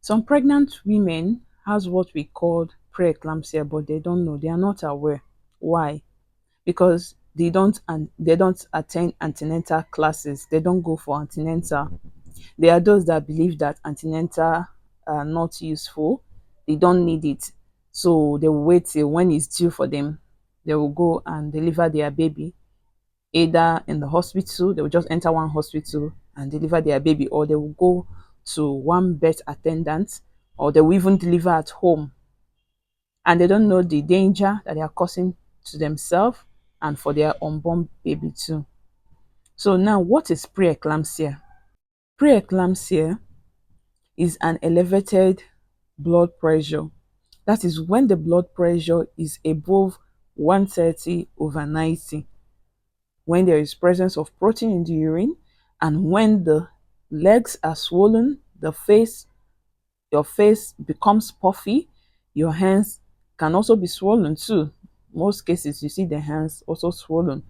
Some pregnant women has what we call preeclampsia, but they don't know. They are not aware. Why? Because they don't attend antenatal classes. They don't go for antenatal. There are those that believe that antenatal are not useful. They don't need it. So they will wait till when it's due for them. They will go and deliver their baby either in the hospital. They will just enter one hospital and deliver their baby, or they will go to one birth attendant, or they will even deliver at home, and they don't know the danger that they are causing to themselves and for their unborn baby too. So now, what is preeclampsia? Preeclampsia is an elevated blood pressure. That is when the blood pressure is above 130 over 90, when there is presence of protein in the urine, and when the legs are swollen, your face becomes puffy, your hands can also be swollen too. Most cases you see the hands also swollen.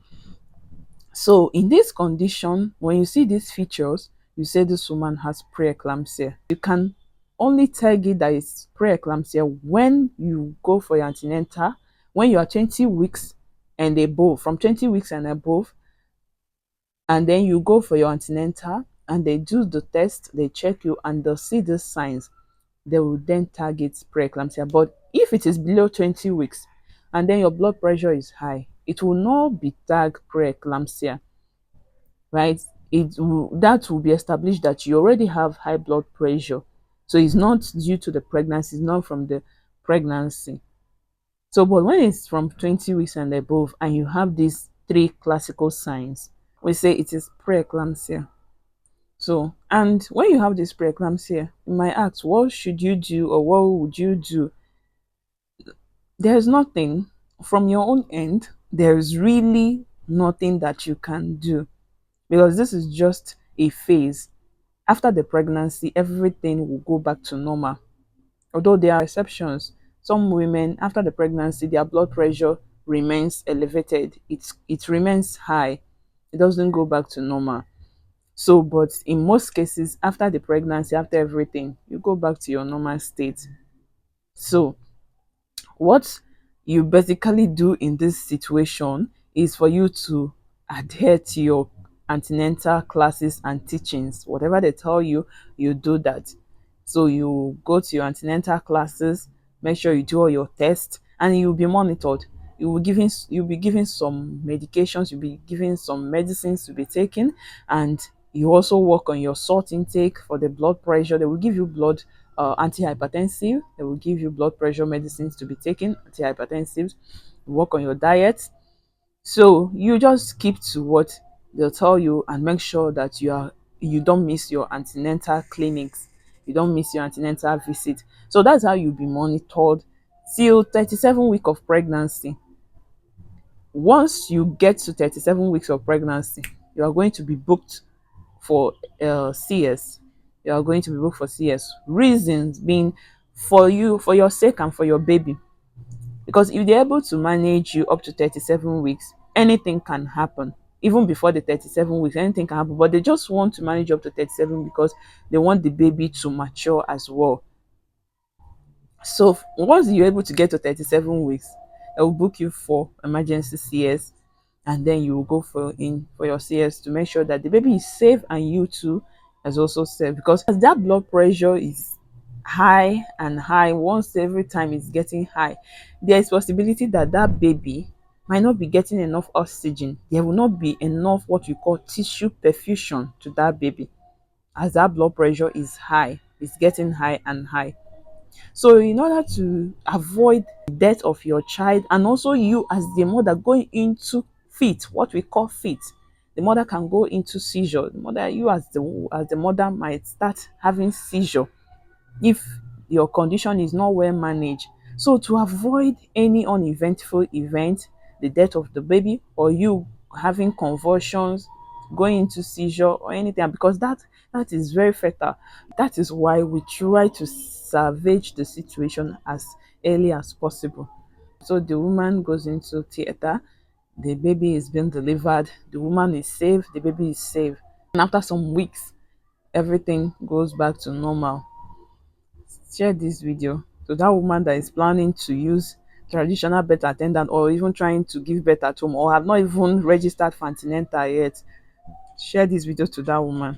So in this condition, when you see these features, you say this woman has preeclampsia. You can only tell it that it's preeclampsia when you go for your antenatal, when you are 20 weeks and above, from 20 weeks and above, and then you go for your antenatal and they do the test, they check you and they'll see these signs. They will then target preeclampsia. But if it is below 20 weeks and then your blood pressure is high, it will not be tagged preeclampsia, right? That will be established that you already have high blood pressure. So it's not due to the pregnancy, it's not from the pregnancy. So, but when it's from 20 weeks and above and you have these three classical signs, we say it is preeclampsia. So, and when you have this preeclampsia, you might ask, what should you do or what would you do? There's nothing from your own end. There's really nothing that you can do because this is just a phase. After the pregnancy, everything will go back to normal. Although there are exceptions, some women after the pregnancy, their blood pressure remains elevated. It remains high. It doesn't go back to normal. So, but in most cases, after the pregnancy, after everything, you go back to your normal state. So, what you basically do in this situation is for you to adhere to your antenatal classes and teachings. Whatever they tell you, you do that. So you go to your antenatal classes, make sure you do all your tests, and you'll be monitored. You'll be given some medications, you'll be given some medicines to be taken, and you also work on your salt intake for the blood pressure. They will give you blood antihypertensive. They will give you blood pressure medicines to be taken, antihypertensives. Work on your diet. So you just keep to what they'll tell you and make sure that you don't miss your antenatal clinics. You don't miss your antenatal visit. So that's how you'll be monitored till 37 week of pregnancy. Once you get to 37 weeks of pregnancy, you are going to be booked for CS. You are going to be booked for CS. Reasons being for you, for your sake, and for your baby. Because if they're able to manage you up to 37 weeks, anything can happen. Even before the 37 weeks, anything can happen. But they just want to manage you up to 37 because they want the baby to mature as well. So once you're able to get to 37 weeks, they'll book you for emergency CS, and then you will go for your CS to make sure that the baby is safe and you too is also safe, because as that blood pressure is high and high, once every time it's getting high, there is possibility that that baby might not be getting enough oxygen. There will not be enough what we call tissue perfusion to that baby as that blood pressure is high, it's getting high and high. So in order to avoid the death of your child, and also you as the mother going into fit, what we call fit, the mother can go into seizure. The mother, you as the mother might start having seizure if your condition is not well managed. So to avoid any uneventful event, the death of the baby or you having convulsions, going into seizure or anything, because that is very fatal. That is why we try to salvage the situation as early as possible. So the woman goes into theater, the baby is being delivered, the woman is safe, the baby is safe. And after some weeks, everything goes back to normal. Share this video to that woman that is planning to use traditional birth attendant or even trying to give birth at home or have not even registered for antenatal yet. Share this video to that woman.